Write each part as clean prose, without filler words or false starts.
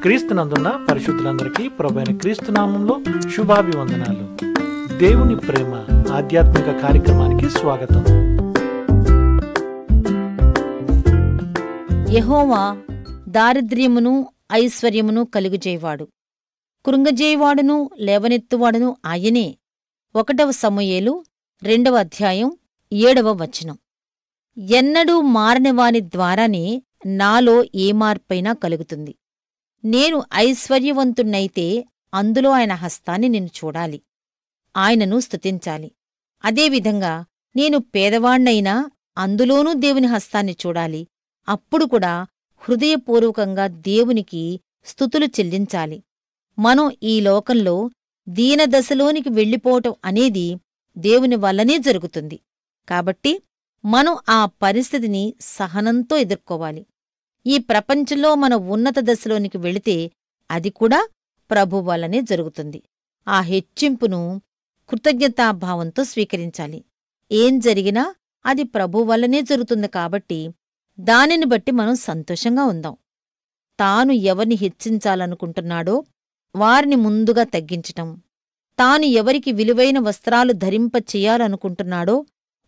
క్రీస్తునందున్న పరిశుద్ధులందరికీ ప్రభువైన క్రీస్తు నామంలో శుభాభివందనాలు. దేవుని ప్రేమ ఆధ్యాత్మిక కార్యక్రమానికి స్వాగతం. యెహోవా దారిద్ర్యమును ఐశ్వర్యమును కలుగజేయవాడు, కృంగజేయవాడును లేవనెత్తువాడును ఆయనే. 1 సమూయేలు 2వ అధ్యాయం 7వ వచనం. ఎన్నడూ మారనివాని ద్వారానే నాలో ఏ మార్పైనా కలుగుతుంది. నేను ఐశ్వర్యవంతుణ్ణైతే అందులో ఆయన హస్తాన్ని నేను చూడాలి, ఆయనను స్తుతించాలి. అదేవిధంగా నేను పేదవాణ్ణైనా అందులోనూ దేవుని హస్తాన్ని చూడాలి. అప్పుడు కూడా హృదయపూర్వకంగా దేవునికి స్తుతులు చెల్లించాలి. మనం ఈ లోకంలో దీనదశలోనికి వెళ్ళిపోవటం అనేది దేవుని వల్లనే జరుగుతుంది. కాబట్టి మనం ఆ పరిస్థితిని సహనంతో ఎదుర్కోవాలి. ఈ ప్రపంచంలో మన ఉన్నత దశలోనికి వెళితే అది కూడా ప్రభు వల్లనే జరుగుతుంది. ఆ హెచ్చింపును కృతజ్ఞతాభావంతో స్వీకరించాలి. ఏం జరిగినా అది ప్రభు వల్లనే జరుగుతుంది కాబట్టి దానిని బట్టి మనం సంతోషంగా ఉందాం. తాను ఎవరిని హెచ్చించాలనుకుంటున్నాడో వారిని ముందుగా తగ్గించటం, తాను ఎవరికి విలువైన వస్త్రాలు ధరింప చెయ్యాలనుకుంటున్నాడో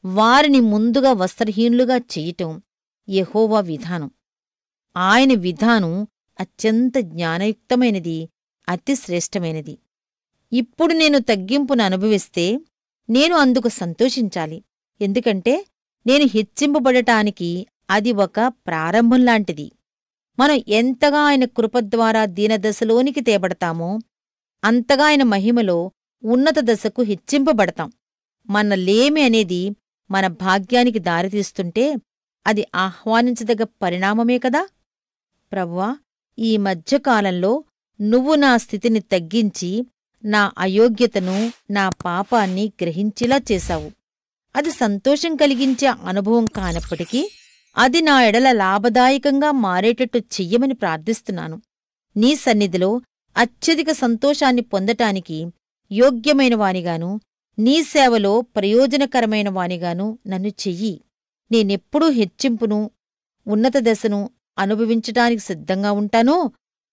వారిని ముందుగా వస్త్రహీనులుగా చెయ్యటం యెహోవా విధానం. ఆయన విధానం అత్యంత జ్ఞానయుక్తమైనది, అతి శ్రేష్టమైనది. ఇప్పుడు నేను తగ్గింపును అనుభవిస్తే నేను అందుకు సంతోషించాలి. ఎందుకంటే నేను హెచ్చింపబడటానికి అది ఒక ప్రారంభంలాంటిది. మనం ఎంతగా ఆయన కృపద్వారా దీనదశలోనికి తేబడతామో అంతగా ఆయన మహిమలో ఉన్నత దశకు హెచ్చింపబడతాం. మన లేమి అనేది మన భాగ్యానికి దారితీస్తుంటే అది ఆహ్వానించదగ్గ పరిణామమే కదా. ప్రభువా, ఈ మధ్యకాలంలో నువ్వు నా స్థితిని తగ్గించి నా అయోగ్యతను, నా పాపాన్ని గ్రహించేలా చేశావు. అది సంతోషం కలిగించే అనుభవం కానప్పటికీ అది నా ఎడల లాభదాయకంగా మారేటట్టు చెయ్యమని ప్రార్థిస్తున్నాను. నీ సన్నిధిలో అత్యధిక సంతోషాన్ని పొందటానికి యోగ్యమైన వానిగాను, నీ సేవలో ప్రయోజనకరమైన వానిగాను నన్ను చెయ్యి. నేనెప్పుడూ హెచ్చింపును, ఉన్నత దశను అనుభవించటానికి సిద్ధంగా ఉంటానో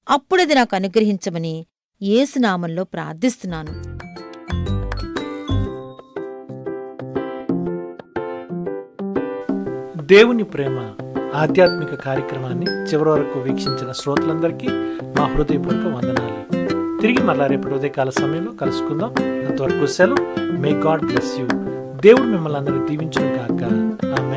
అప్పుడది నాకు అనుగ్రహించమని యేసునామంలో ప్రార్థిస్తున్నాను. దేవుని ప్రేమ ఆధ్యాత్మిక కార్యక్రమాన్ని చివరి వరకు వీక్షించిన శ్రోతలందరికీ మా హృదయపూర్వక వందనాలు. తిరిగి మళ్ళా రేపటి ఉదయకాల సమయంలో కలుసుకుందాం. అంతవరకు సెలవు. May God bless you. దేవుడు మిమ్మల్ని అందరినీ దీవించును గాక. ఆమేన్.